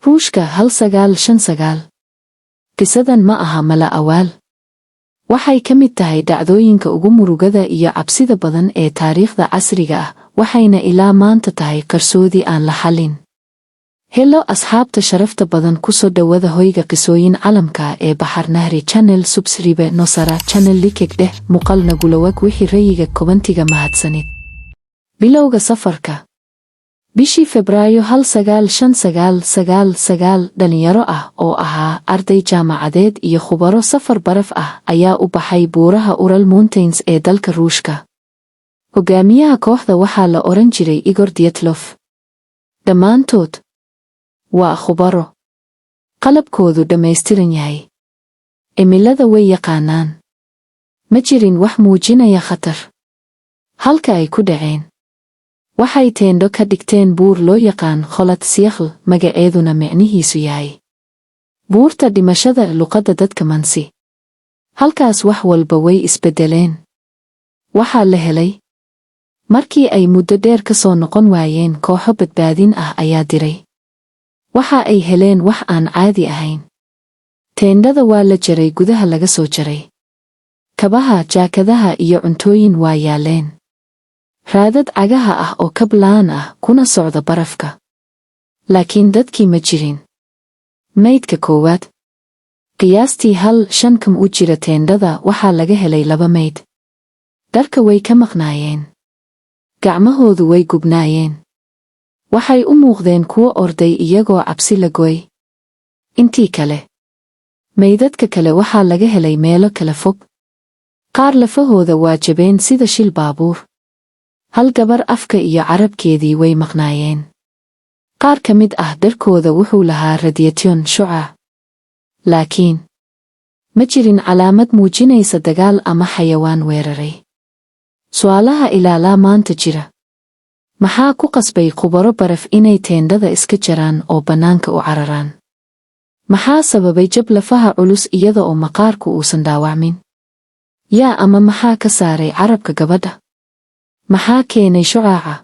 Ruushka 1959. Qisadan ma aha mala awaal. Waxay ka mid tahay dhacdooyinka ugu murugada iyo cabsida badan ee taariikhda casriga ah, waxayna ilaa maanta tahay qarsoodi aan la xallin. Hello asxaabta sharafta badan ku soo dhawada hoyga qisooyin calamka ee Bahar Nahri Channel. Subscribe nosara channel likegdeh muuqaal nagulawag wixii rayiga kobantiga mahadsanid. Bilowga safarka. Bishii Febraayo 1959 dhalinyaro ah oo ahaa arday jaamacadeed iyo khubaro safar baraf ah ayaa u baxay buuraha Ural Mountains ee dalka Ruushka. Hogaamiyaha kooxda waxaa la oran jiray Igor Dyatlov. Dhammaantood waa khubaro. Qalabkoodu dhammaystiran yahay. Cimilada way yaqaanaan. Ma jirin wax muujinaya khatar. Halka ay ku dhaceen. Waxay teendo ka dhigteen buur loo yaqaan Kholat Syakhl, magaceeduna micnihiisu yahay buurta dhimashada luqadda dadka Mansi. Halkaas wax walba way isbedeleen. Waxaa la helay. Markii ay muddo dheer ka soo noqon waayeen, kooxo badbaadin ah ayaa diray. Waxa ay heleen wax aan caadi ahayn. Teendada waa la jaray, gudaha laga soo jaray. Kabaha, jaakadaha iyo cuntooyin waa yaaleen. Raadad cagaha ah oo kablaan ah kuna socda barafka. Laakiin dadkii ma jirin. Maydka koowaad. Qiyaastii 1.5 km u jira teendada waxaa laga helay 2 mayd. Dharka way ka maqnaayeen. Gacmahoodu way gubnaayeen. Waxay u muuqdeen kuwo orday iyagoo cabsi la gooy. Intii kale. Maydadka kale waxaa laga helay meelo kala fog. Qaar lafahooda waa jabeen sida shil baabuur. Hal gabar afka iyo carabkeedii way maqnaayeen. Qaar ka mid ah dharkooda wuxuu lahaa radiation shucaac. Laakiin ma jirin calaamad muujinaysa dagaal ama xayawaan weeraray. Su'aalaha ilaa maanta jira. Maxaa ku qasbay khubaro baraf inay teendada iska jaraan oo bannaanka u cararaan? Maxaa sababay jab lafaha culus iyada oo maqaarku uusan dhaawacmin? Yaa ama maxaa ka saaray carabka gabadha? Maxaa keenay shucaaca?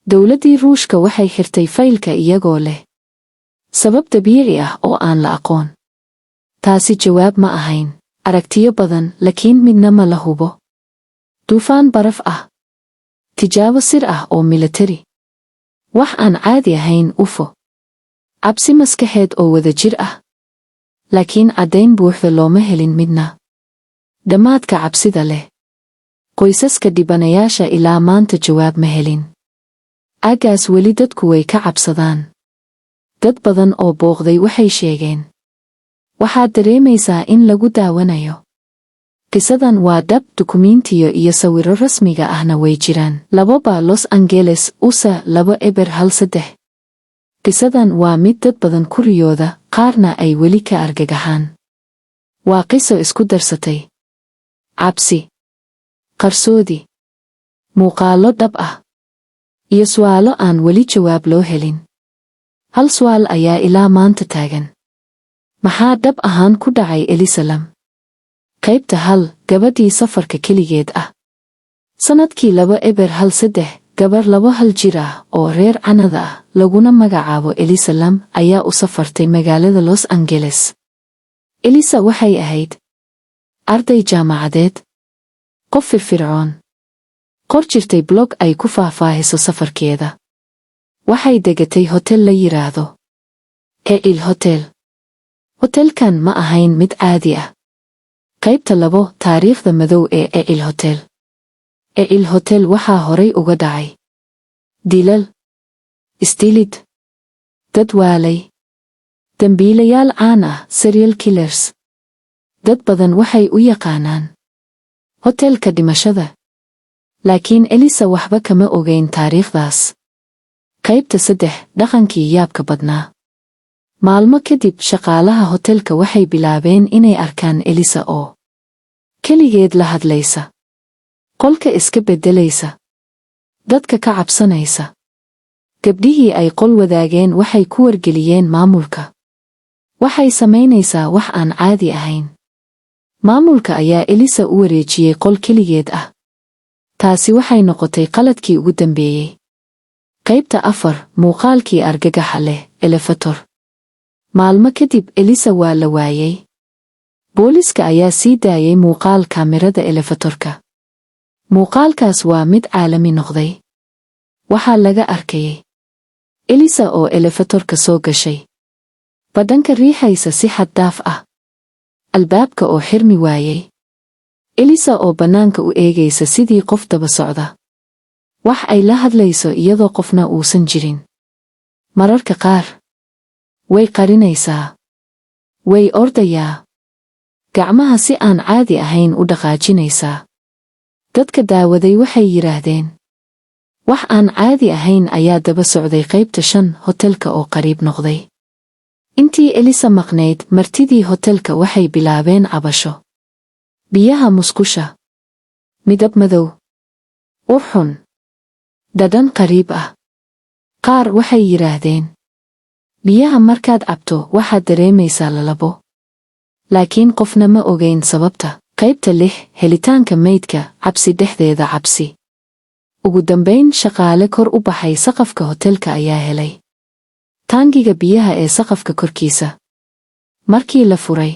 Dowladdii Ruushka waxay xirtay faylka iyagoo leh sabab dabiici ah oo aan la aqoon. Taasi jawaab ma ahayn. Aragtiyo badan, laakiin midna ma la hubo. Duufaan baraf ah. Tijaabo sir ah oo militari. Wax aan caadi ahayn UFO. Cabsi maskaxeed oo wada jir ah. Laakiin caddayn buuxda looma helin midna. Dhammaadka cabsida leh. Qoysaska dhibanayaasha ilaa maanta jawaab ma helin. Aagaas weli dadku way ka cabsadaan. Dad badan oo booqday waxay sheegeen. Waxaad dareemaysaa in lagu daawanayo. Qisadan waa dhab, dukumiintiyo iyo sawirro rasmiga ahna way jiraan. 2 Los Angeles, USA 2/13. Qisadan waa mid dad badan ku riyooda, qaarna ay weli ka argagaxaan. Waa qiso isku darsatay cabsi, qarsoodi, muuqaallo dhab ah, iyo su'aalo aan weli jawaab loo helin. Hal su'aal ayaa ilaa maanta taagan. Maxaa dhab ahaan ku dhacay Elisa Lam? Qaybta 1. Gabadhii safarka keligeed ah. Sanadkii 2013, gabar 2 jir ah oo reer Canada ah, laguna magacaabo Elisa Lam, ayaa u safartay magaalada Los Angeles. Elisa waxay ahayd arday jaamacadeed. Qof firfircoon. Qor jirtay blog ay ku faahfaahiso safarkeeda. Waxay degatay hotel la yiraahdo El Hotel. Hotelkan ma ahayn mid caadi ah. Qaybta 2. Taariikhda madow ee El Hotel. El Hotel waxaa horay uga dhacay dilal, isdilid, dad waalay, dambiilayaal caan ah, serial killers. Dad badan waxay u yaqaanaan hotelka dhimashada. Laakiin Elisa waxba kama ogeyn taariikhdaas. Qaybta 3. Dhaqankii yaabka badnaa. Maalmo kadib, shaqaalaha hotelka waxay bilaabeen inay arkaan Elisa oo keligeed la hadlaysa. Qolka iska beddelaysa. Dadka ka cabsanaysa. Gabdhihii ay qol wadaageen waxay ku wargeliyeen maamulka. Waxay samaynaysaa wax aan caadi ahayn. Maamulka ayaa Elisa u wareejiyey qol keligeed ah. Taasi waxay noqotay qaladkii ugu dambeeyey. Qaybta 4. Muuqaalkii argagaxa leh, Elevator. maalmo kadib Elisa waa la waayay. Booliska ayaa sii daayay muuqaal kaamirada elefatorka. Muuqaalkaas waa mid caalami noqday. Waxaa laga arkayay Elisa oo elefatorka soo gashay, badhanka riixaysa si xad daaf ah, albaabka oo xirmi waayay. Elisa oo bannaanka u eegaysa sidii qof daba socda. Wax ay la hadlayso iyadoo qofna uusan jirin. Mararka qaar way qarinaysaa, way ordayaa, gacmaha si aan caadi ahayn u dhaqaajinaysaa. Dadka daawaday waxay yiraahdeen, wax aan caadi ahayn ayaa daba socday qaybta 5 hotelka oo qariib noqday. Intii Elisa maqnayd, martidii hotelka waxay bilaabeen cabasho. Biyaha musqusha, midab madow, ur xun, dhadhan qariib ah. Qaar waxay yiraahdeen, biyaha markaad cabto waxaad dareemaysaa lalabo. Laakiin qofna ma ogayn sababta. Qaybta 6, helitaanka meydka, cabsi dhexdeeda cabsi. Ugu dambayn, shaqaale kor u baxay saqafka hotelka ayaa helay taangiga biyaha ee saqafka korkiisa. Markii la furay,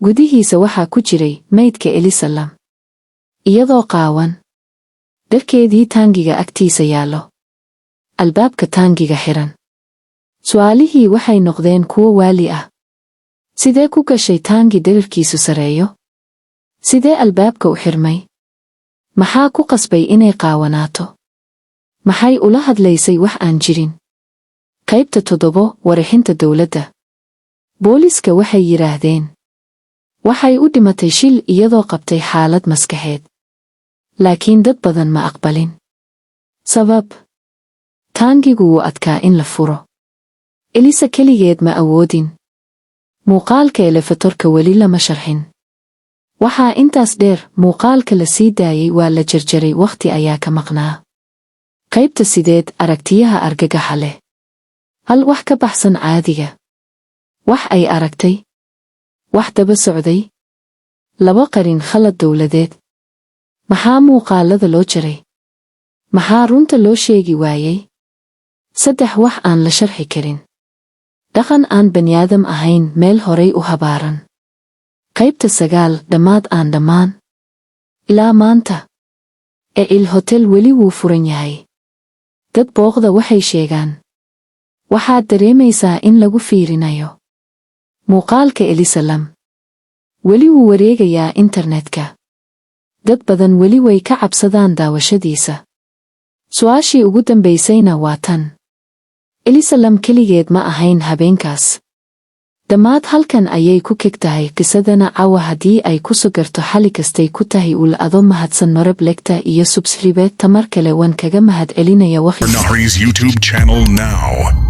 gudihiisa waxaa ku jiray meydka Elisa Lam, iyadoo qaawan, dharkeedii taangiga agtiisa yaallo, albaabka taangiga xiran. Su'aalihii waxay noqdeen kuwo waali ah. Sidee ku gashay taangi dhererkiisu sareeyo? Sidee albaabka u xirmay? Maxaa ku qasbay inay qaawanaato? Maxay ula hadlaysay wax aan jirin? Qaybta 7, warixinta dowladda. Booliska waxay yiraahdeen, waxay u dhimatay shil iyadoo qabtay xaalad maskaxeed. Laakiin dad badan ma aqbalin. Sabab? Taangigu wuu adkaa in la furo. Elisa keligeed ma awoodin. Muuqaalka elefatorka weli lama sharxin. Waxaa intaas dheer, muuqaalka la sii daayay waa la jarjaray, waqti ayaa ka maqnaa. Qaybta 8, aragtiyaha argagaxa leh. Hal wax ka baxsan caadiga. Wax ay aragtay. Wax daba socday. 2 qarin khalad dowladeed. Maxaa muuqaalada loo jaray? Maxaa runta loo sheegi waayay? 3 wax aan la sharxi karin. Dhaqan aan baniaadam ahayn, meel horay u habaaran. Qaybta 9, dhammaad aan dhammaan. Ilaa maanta, il hotel weli wuu furan yahay. Dad booqda waxay sheegaan, waxaad dareemaysaa in lagu fiirinayo. Muuqaalka Elisa Lam weli wuu wareegayaa internetka. Dad badan weli way ka cabsadaan daawashadiisa. Su'aashii ugu dambaysayna waa tan. Elisa Lam keligeed ma ahayn habeenkaas. Dhammaad halkan ayay ku keg tahay qisadana caawa. Haddii ay ku sugarto xali kastay ku tahay ul ado mahadsan norab legta iyo subscribe tamar kale waan kaga mahad celinaya waqti. Nahri's YouTube channel now.